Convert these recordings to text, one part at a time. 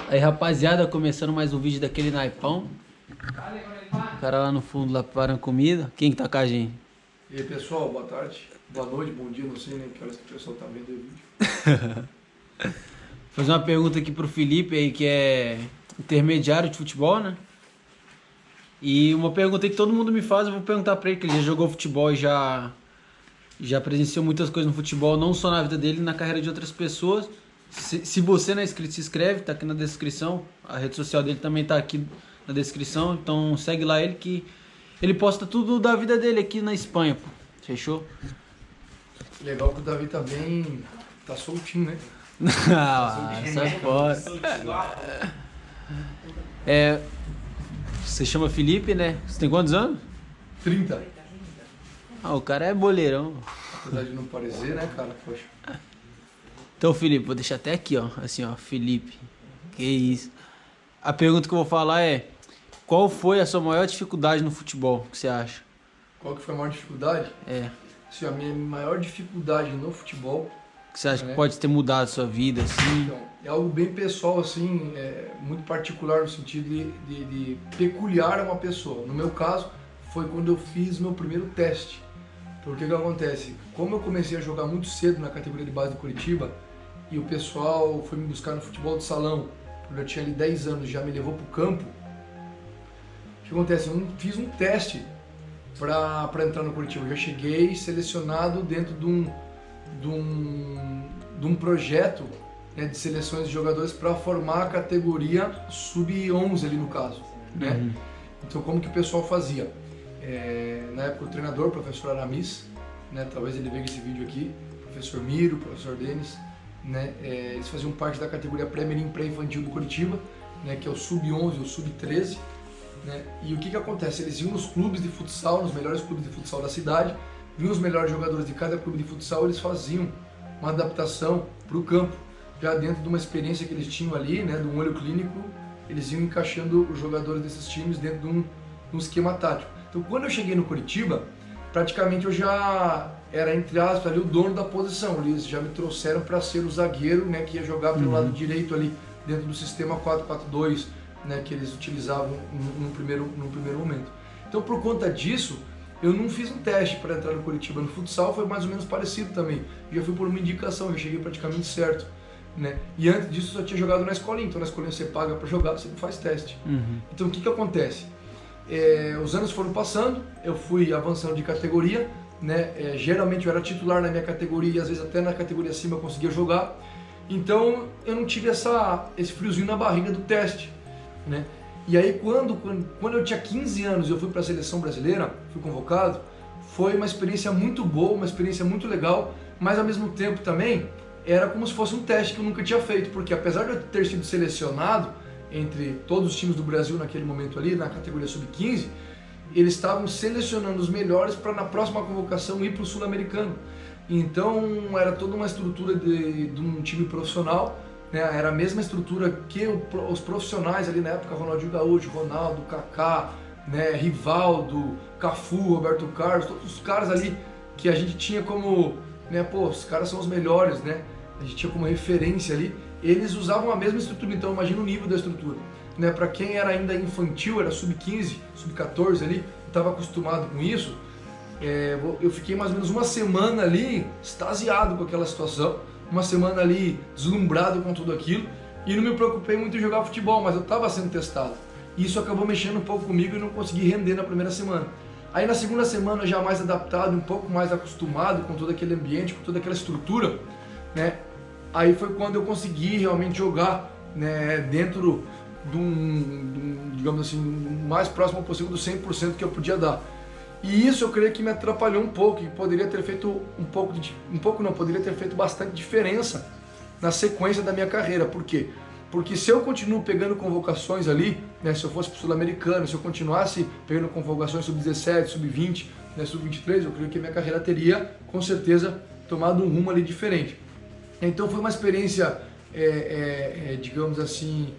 Aí, rapaziada, começando mais um vídeo daquele naipão. O cara lá no fundo, lá preparando comida. Quem que tá com a gente? E aí, pessoal, boa tarde, boa noite, bom dia, não sei nem que horas que o pessoal tá vendo o vídeo. Vou fazer uma pergunta aqui pro Felipe aí, que é intermediário de futebol, né? E uma pergunta que todo mundo me faz, eu vou perguntar pra ele, que ele já jogou futebol e já presenciou muitas coisas no futebol, não só na vida dele, na carreira de outras pessoas. Se você não é inscrito, se inscreve, tá aqui na descrição. A rede social dele também tá aqui na descrição, então segue lá ele que ele posta tudo da vida dele aqui na Espanha, pô. Fechou? Legal que o Davi também tá soltinho, né? Ah, sai fora. Você chama Felipe, né? Você tem quantos anos? 30. Ah, o cara é boleirão. Apesar de não parecer, né, cara? Poxa. Então, Felipe, vou deixar até aqui, ó. Assim, ó, Felipe. Que isso. A pergunta que eu vou falar é: qual foi a sua maior dificuldade no futebol? O que você acha? Qual que foi a maior dificuldade? É. Assim, a minha maior dificuldade no futebol, O que você acha né? que pode ter mudado a sua vida, assim? Então, é algo bem pessoal, assim, muito particular no sentido de peculiar a uma pessoa. No meu caso, foi quando eu fiz meu primeiro teste. Porque o que acontece? Como eu comecei a jogar muito cedo na categoria de base do Curitiba, e o pessoal foi me buscar no futebol de salão, quando eu tinha ali 10 anos, já me levou para o campo, o que acontece? Eu fiz um teste para entrar no Curitiba. Eu já cheguei selecionado dentro de um projeto, né, de seleções de jogadores para formar a categoria sub-11 ali no caso, né? Uhum. Então como que o pessoal fazia? Na época o treinador, o professor Aramis, né, talvez ele veja esse vídeo aqui, professor Miro, professor Denis, né, eles faziam parte da categoria pré-mirim pré-infantil do Curitiba, né, que é o sub-11 ou sub-13, né, e o que que acontece? Eles iam nos clubes de futsal, nos melhores clubes de futsal da cidade, viam os melhores jogadores de cada clube de futsal, eles faziam uma adaptação para o campo, já dentro de uma experiência que eles tinham ali, né, de um olho clínico, eles iam encaixando os jogadores desses times dentro de um esquema tático. Então, quando eu cheguei no Curitiba, praticamente eu já era, entre aspas, ali o dono da posição. Eles já me trouxeram para ser o zagueiro, né, que ia jogar pelo lado direito ali, dentro do sistema 4-4-2, né, que eles utilizavam num primeiro momento. Então, por conta disso, eu não fiz um teste para entrar no Curitiba. No futsal foi mais ou menos parecido também. Eu já fui por uma indicação, já cheguei praticamente certo, né? E antes disso eu só tinha jogado na escolinha. Então na escolinha você paga para jogar, você não faz teste. Uhum. Então o que que acontece? Os anos foram passando, eu fui avançando de categoria, né? Geralmente eu era titular na minha categoria e às vezes até na categoria acima eu conseguia jogar. Então eu não tive esse friozinho na barriga do teste, né? E aí quando eu tinha 15 anos eu fui para a seleção brasileira, fui convocado, foi uma experiência muito boa, uma experiência muito legal, mas ao mesmo tempo também era como se fosse um teste que eu nunca tinha feito, porque apesar de eu ter sido selecionado entre todos os times do Brasil naquele momento ali, na categoria sub-15, eles estavam selecionando os melhores para na próxima convocação ir para o Sul-Americano. Então era toda uma estrutura de um time profissional, né? Era a mesma estrutura que os profissionais ali na época, Ronaldinho Gaúcho, Ronaldo, Kaká, né? Rivaldo, Cafu, Roberto Carlos, todos os caras ali que a gente tinha como, né? Pô, os caras são os melhores, né? A gente tinha como referência ali. Eles usavam a mesma estrutura, então imagina o nível da estrutura, né? Para quem era ainda infantil, era sub-15, sub-14 ali, estava acostumado com isso, eu fiquei mais ou menos uma semana ali extasiado com aquela situação, uma semana ali deslumbrado com tudo aquilo, e não me preocupei muito em jogar futebol, mas eu estava sendo testado. E isso acabou mexendo um pouco comigo e não consegui render na primeira semana. Aí na segunda semana, já mais adaptado, um pouco mais acostumado com todo aquele ambiente, com toda aquela estrutura, né? Aí foi quando eu consegui realmente jogar, né, dentro digamos assim, mais próximo possível do 100% que eu podia dar. E isso eu creio que me atrapalhou um pouco, e poderia ter feito poderia ter feito bastante diferença na sequência da minha carreira. Por quê? Porque se eu continuo pegando convocações ali, né, se eu fosse para o Sul-Americano, se eu continuasse pegando convocações sub-17, sub-20, né, sub-23, eu creio que a minha carreira teria, com certeza, tomado um rumo ali diferente. Então foi uma experiência, digamos assim,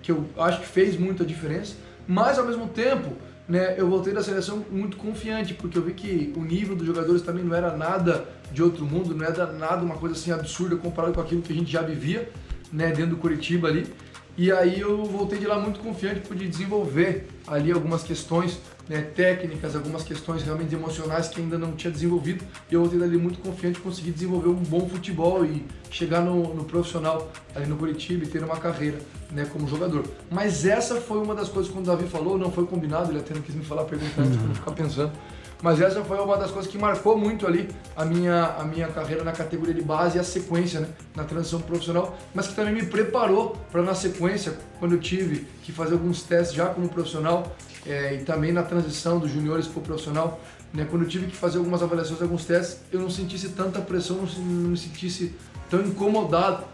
que eu acho que fez muita diferença, mas ao mesmo tempo, né, eu voltei da seleção muito confiante, porque eu vi que o nível dos jogadores também não era nada de outro mundo, não era nada uma coisa assim absurda comparado com aquilo que a gente já vivia, né, dentro do Curitiba ali. E aí eu voltei de lá muito confiante, pude desenvolver ali algumas questões, né, técnicas, algumas questões realmente emocionais que ainda não tinha desenvolvido. E eu voltei dali muito confiante, consegui desenvolver um bom futebol e chegar no profissional ali no Curitiba e ter uma carreira, né, como jogador. Mas essa foi uma das coisas que o Davi falou, não foi combinado, ele até não quis me falar perguntando, para não ficar pensando. Mas essa foi uma das coisas que marcou muito ali a minha carreira na categoria de base e a sequência, né, na transição profissional, mas que também me preparou para na sequência, quando eu tive que fazer alguns testes já como profissional e também na transição dos juniores para o profissional, né, quando eu tive que fazer algumas avaliações, alguns testes, eu não sentisse tanta pressão, não me sentisse tão incomodado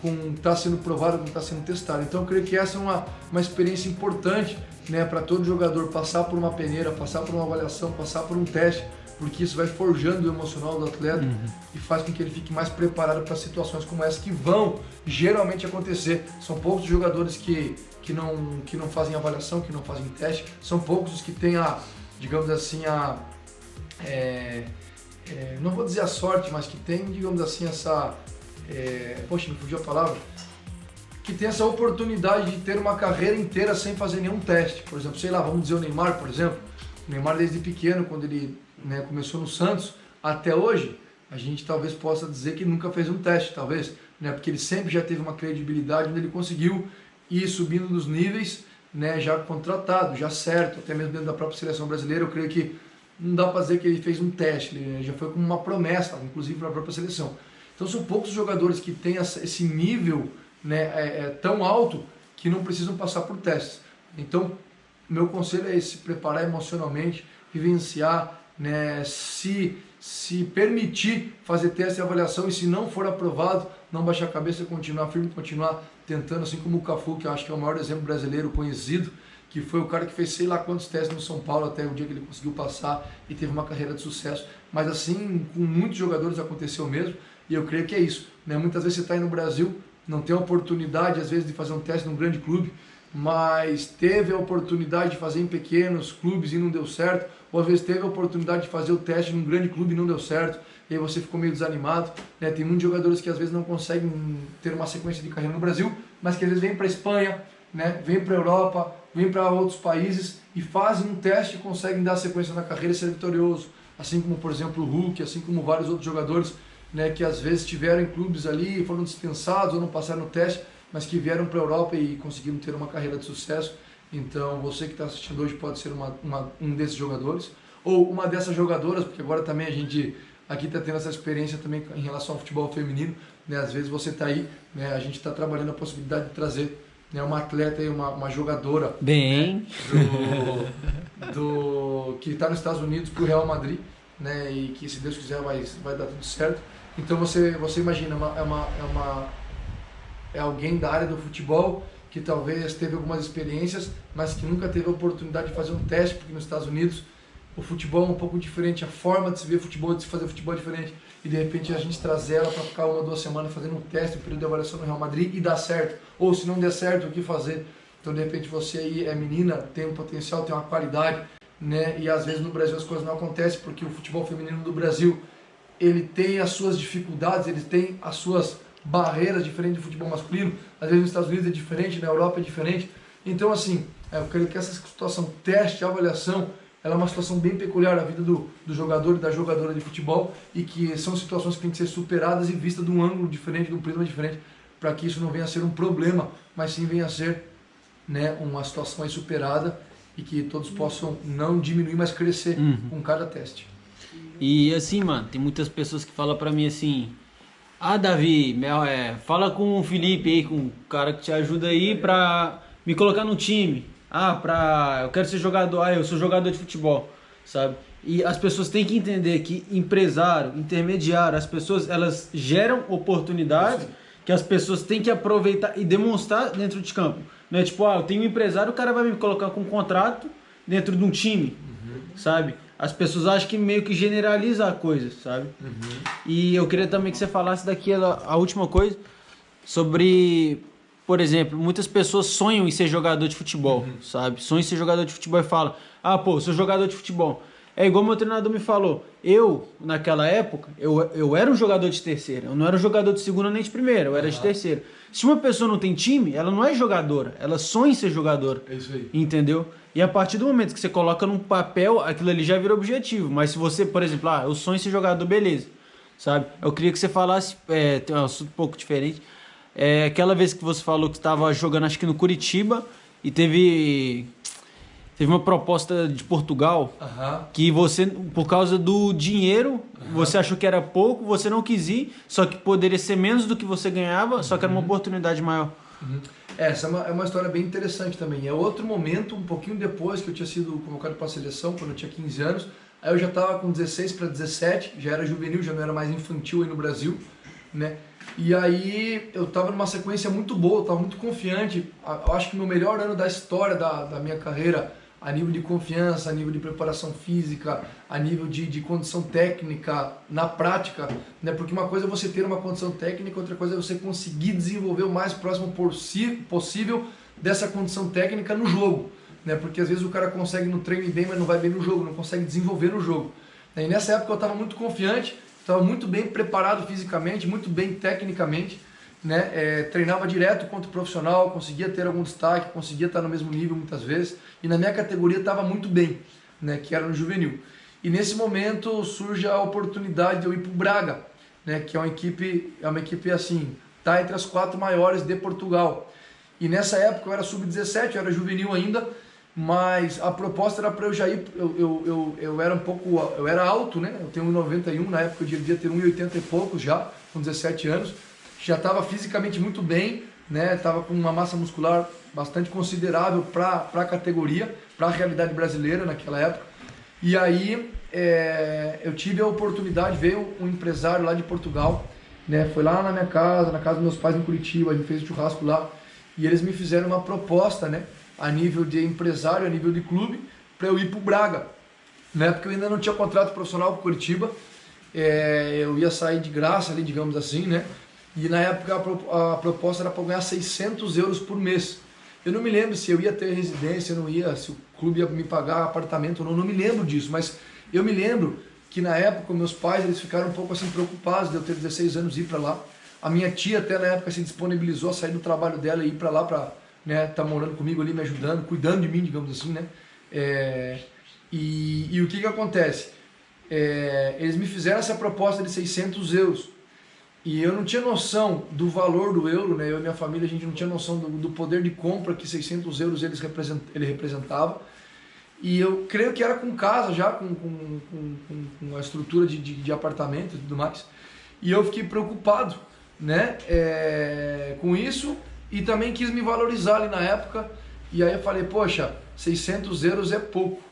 com estar sendo provado, com estar sendo testado. Então eu creio que essa é uma experiência importante, né, para todo jogador passar por uma peneira, passar por uma avaliação, passar por um teste, porque isso vai forjando o emocional do atleta e faz com que ele fique mais preparado para situações como essa que vão geralmente acontecer. São poucos os jogadores que não fazem avaliação, que não fazem teste, são poucos os que têm digamos assim, não vou dizer a sorte, mas que tem, digamos assim, poxa, me fugiu a palavra, que tem essa oportunidade de ter uma carreira inteira sem fazer nenhum teste. Por exemplo, sei lá, vamos dizer o Neymar, por exemplo. O Neymar desde pequeno, quando ele, né, começou no Santos, até hoje, a gente talvez possa dizer que nunca fez um teste, talvez, né, porque ele sempre já teve uma credibilidade onde ele conseguiu ir subindo nos níveis, né, já contratado, já certo, até mesmo dentro da própria seleção brasileira. Eu creio que não dá para dizer que ele fez um teste, ele já foi como uma promessa, inclusive para a própria seleção. Então são poucos jogadores que têm esse nível, né, tão alto que não precisam passar por testes. Então, meu conselho é esse: se preparar emocionalmente, vivenciar, né, se permitir fazer teste e avaliação, e se não for aprovado, não baixar a cabeça, continuar firme, continuar tentando, assim como o Cafu, que eu acho que é o maior exemplo brasileiro conhecido, que foi o cara que fez sei lá quantos testes no São Paulo até o dia que ele conseguiu passar e teve uma carreira de sucesso. Mas assim, com muitos jogadores aconteceu mesmo, e eu creio que é isso, né? Muitas vezes você está aí no Brasil, não tem a oportunidade às vezes de fazer um teste num grande clube, mas teve a oportunidade de fazer em pequenos clubes e não deu certo, ou às vezes teve a oportunidade de fazer o teste num grande clube e não deu certo, e aí você ficou meio desanimado, né? Tem muitos jogadores que às vezes não conseguem ter uma sequência de carreira no Brasil, mas que às vezes vêm para a Espanha, né? Vêm para a Europa, vêm para outros países e fazem um teste e conseguem dar sequência na carreira e ser vitorioso, assim como, por exemplo, o Hulk, assim como vários outros jogadores, né, que às vezes estiveram em clubes ali, foram dispensados ou não passaram no teste, mas que vieram para a Europa e conseguiram ter uma carreira de sucesso. Então você que está assistindo hoje pode ser um desses jogadores, ou uma dessas jogadoras, porque agora também a gente aqui está tendo essa experiência também em relação ao futebol feminino, né? Às vezes você está aí, né, a gente está trabalhando a possibilidade de trazer, né, uma atleta e uma jogadora, bem, né, que está nos Estados Unidos para o Real Madrid, né, e que se Deus quiser vai dar tudo certo. Então você imagina, é alguém da área do futebol que talvez teve algumas experiências, mas que nunca teve a oportunidade de fazer um teste, porque nos Estados Unidos o futebol é um pouco diferente, a forma de se ver futebol, de se fazer futebol é diferente, e de repente a gente trazer ela para ficar 1 ou 2 semanas fazendo um teste, um período de avaliação no Real Madrid e dar certo, ou se não der certo, o que fazer? Então de repente você aí é menina, tem um potencial, tem uma qualidade, né? E às vezes no Brasil as coisas não acontecem, porque o futebol feminino do Brasil, ele tem as suas dificuldades, ele tem as suas barreiras diferentes do futebol masculino. Às vezes nos Estados Unidos é diferente, na Europa é diferente. Então assim, eu creio que essa situação teste, avaliação, ela é uma situação bem peculiar na vida do jogador e da jogadora de futebol, e que são situações que têm que ser superadas e vistas de um ângulo diferente, de um prisma diferente, para que isso não venha a ser um problema, mas sim venha a ser, né, uma situação aí superada, e que todos possam não diminuir, mas crescer com cada teste. E assim, mano, tem muitas pessoas que falam pra mim assim: ah, Davi, fala com o Felipe aí, com o cara que te ajuda aí pra me colocar no time. Eu quero ser jogador, eu sou jogador de futebol, sabe? E as pessoas têm que entender que empresário, intermediário, as pessoas, elas geram oportunidades que as pessoas têm que aproveitar e demonstrar dentro de campo. Não é tipo, eu tenho um empresário, o cara vai me colocar com um contrato dentro de um time, sabe? As pessoas acham que meio que generaliza a coisa, sabe? E eu queria também que você falasse a última coisa sobre, por exemplo, muitas pessoas sonham em ser jogador de futebol, sabe? Sonham em ser jogador de futebol e falam: sou jogador de futebol. É igual meu treinador me falou. Eu, naquela época, eu era um jogador de terceira. Eu não era um jogador de segunda nem de primeira, eu era de terceira. Se uma pessoa não tem time, ela não é jogadora. Ela sonha em ser jogadora. É isso aí. Entendeu? E a partir do momento que você coloca num papel, aquilo ali já vira objetivo. Mas se você, por exemplo, eu sonho em ser jogador, beleza. Sabe? Eu queria que você falasse, tem um assunto um pouco diferente. Aquela vez que você falou que estava jogando, acho que no Curitiba, e teve uma proposta de Portugal, que você, por causa do dinheiro, você achou que era pouco, você não quis ir, só que poderia ser menos do que você ganhava, só que era uma oportunidade maior. Essa é uma história bem interessante também. É outro momento, um pouquinho depois que eu tinha sido convocado para a seleção, quando eu tinha 15 anos. Aí eu já estava com 16 para 17, já era juvenil, já não era mais infantil aí no Brasil, né? E aí eu estava numa sequência muito boa, estava muito confiante. Eu acho que o meu melhor ano da história da minha carreira, a nível de confiança, a nível de preparação física, a nível de condição técnica na prática, né? Porque uma coisa é você ter uma condição técnica, outra coisa é você conseguir desenvolver o mais próximo possível dessa condição técnica no jogo, né? Porque às vezes o cara consegue no treino ir bem, mas não vai bem no jogo, não consegue desenvolver no jogo. E nessa época eu estava muito confiante, estava muito bem preparado fisicamente, muito bem tecnicamente, né? Treinava direto contra o profissional, conseguia ter algum destaque, conseguia estar no mesmo nível muitas vezes, e na minha categoria estava muito bem, né? Que era no juvenil. E nesse momento surge a oportunidade de eu ir para o Braga, né? Que é uma equipe assim, tá entre as 4 maiores de Portugal. E nessa época eu era sub-17, eu era juvenil ainda, mas a proposta era para eu já ir, eu era alto, né? Eu tenho 1,91, na época eu devia ter 1,80 e poucos já, com 17 anos. Já estava fisicamente muito bem, né? Estava com uma massa muscular bastante considerável para a categoria, para a realidade brasileira naquela época. E aí eu tive a oportunidade, veio um empresário lá de Portugal, né? Foi lá na minha casa, na casa dos meus pais em Curitiba, a gente fez um churrasco lá, e eles me fizeram uma proposta, né? A nível de empresário, a nível de clube, para eu ir para o Braga. Na época eu ainda não tinha contrato profissional com Curitiba, eu ia sair de graça ali, digamos assim, né? E na época a proposta era para ganhar 600 euros por mês. Eu não me lembro se eu ia ter residência, não ia, se o clube ia me pagar apartamento ou não me lembro disso, mas eu me lembro que na época meus pais eles ficaram um pouco assim preocupados de eu ter 16 anos e ir para lá. A minha tia até na época se disponibilizou a sair do trabalho dela e ir para lá para, né, tá morando comigo ali, me ajudando, cuidando de mim, digamos assim, né? E o que acontece? Eles me fizeram essa proposta de 600 euros. E eu não tinha noção do valor do euro, né? Eu e minha família, a gente não tinha noção do poder de compra que 600 euros ele representava. E eu creio que era com casa já, com a estrutura de apartamento e tudo mais. E eu fiquei preocupado, né? Com isso, e também quis me valorizar ali na época. E aí eu falei, poxa, 600 euros é pouco,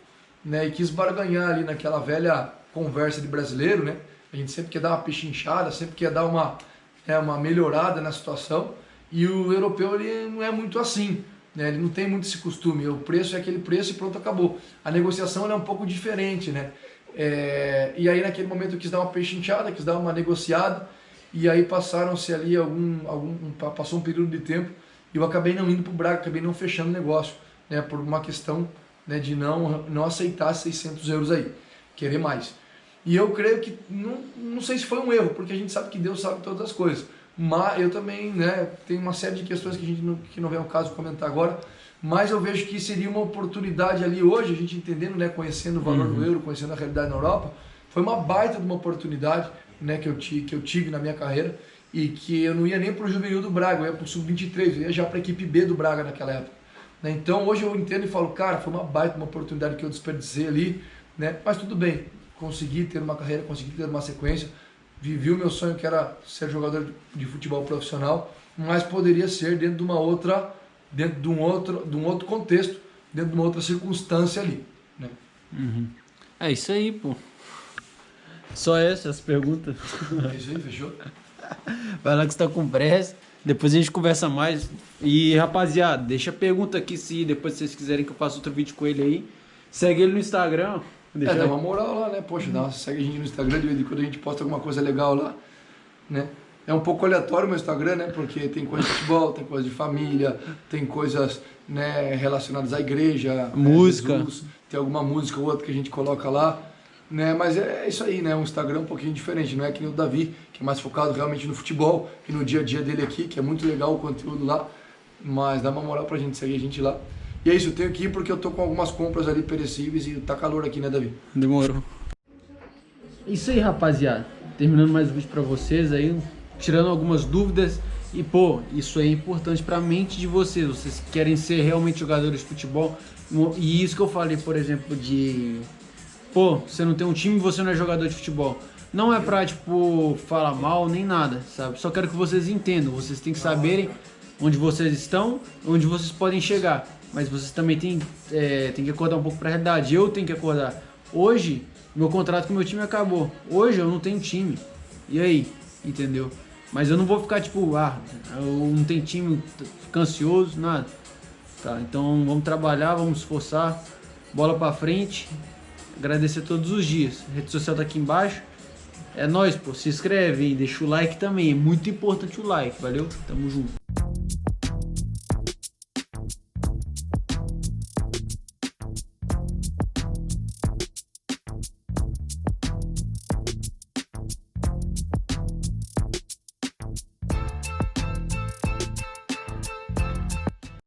né? E quis barganhar ali naquela velha conversa de brasileiro, né? A gente sempre quer dar uma pechinchada, sempre quer dar uma melhorada na situação. E o europeu ele não é muito assim, né? Ele não tem muito esse costume. O preço é aquele preço e pronto, acabou. A negociação é um pouco diferente, né? E aí naquele momento eu quis dar uma pechinchada, quis dar uma negociada. E aí passaram-se ali passou um período de tempo e eu acabei não indo para o Braga, acabei não fechando o negócio, né? Por uma questão, né, de não aceitar 600 euros aí, querer mais. E eu creio que, não sei se foi um erro, porque a gente sabe que Deus sabe todas as coisas. Mas eu também, né, tenho uma série de questões que não vem ao caso comentar agora, mas eu vejo que seria uma oportunidade ali hoje, a gente entendendo, né, conhecendo o valor do euro, conhecendo a realidade na Europa, foi uma baita de uma oportunidade, né, que eu tive na minha carreira, e que eu não ia nem para o juvenil do Braga, eu ia para o sub-23, eu ia já para a equipe B do Braga naquela época. Né? Então hoje eu entendo e falo, cara, foi uma baita de uma oportunidade que eu desperdicei ali, né, mas tudo bem. Consegui ter uma carreira, consegui ter uma sequência, vivi o meu sonho que era ser jogador de futebol profissional, mas poderia ser dentro de um outro contexto, dentro de uma outra circunstância ali, né? É isso aí, pô. Só essas perguntas. É isso aí, fechou? Vai lá que você tá com pressa, depois a gente conversa mais. E rapaziada, deixa a pergunta aqui se depois vocês quiserem que eu faça outro vídeo com ele aí. Segue ele no Instagram. Dá uma moral lá, né? Poxa, segue a gente no Instagram, de vez em quando a gente posta alguma coisa legal lá, né? É um pouco aleatório o meu Instagram, né? Porque tem coisa de futebol, tem coisa de família, tem coisas, né, relacionadas à igreja, música. Jesus, tem alguma música ou outra que a gente coloca lá. né? Mas é isso aí, né? Um Instagram um pouquinho diferente, não é que nem o Davi, que é mais focado realmente no futebol e no dia a dia dele aqui, que é muito legal o conteúdo lá, mas dá uma moral pra gente seguir a gente lá. E é isso, eu tenho que ir porque eu tô com algumas compras ali perecíveis e tá calor aqui, né, Davi? Demorou. Isso aí, rapaziada. Terminando mais um vídeo pra vocês aí, tirando algumas dúvidas. E, pô, isso aí é importante pra mente de vocês. Vocês querem ser realmente jogadores de futebol. E isso que eu falei, por exemplo, de... Pô, você não tem um time e você não é jogador de futebol. Não é pra, tipo, falar mal nem nada, sabe? Só quero que vocês entendam. Vocês têm que saberem onde vocês estão, onde vocês podem chegar. Mas vocês também têm que acordar um pouco pra realidade. Eu tenho que acordar. Hoje, meu contrato com o meu time acabou. Hoje eu não tenho time. E aí? Entendeu? Mas eu não vou ficar tipo, eu não tenho time, fico ansioso, nada. Tá, então vamos trabalhar, vamos esforçar, bola pra frente, agradecer todos os dias. A rede social tá aqui embaixo. É nóis, pô, se inscreve aí, deixa o like também, é muito importante o like, valeu? Tamo junto.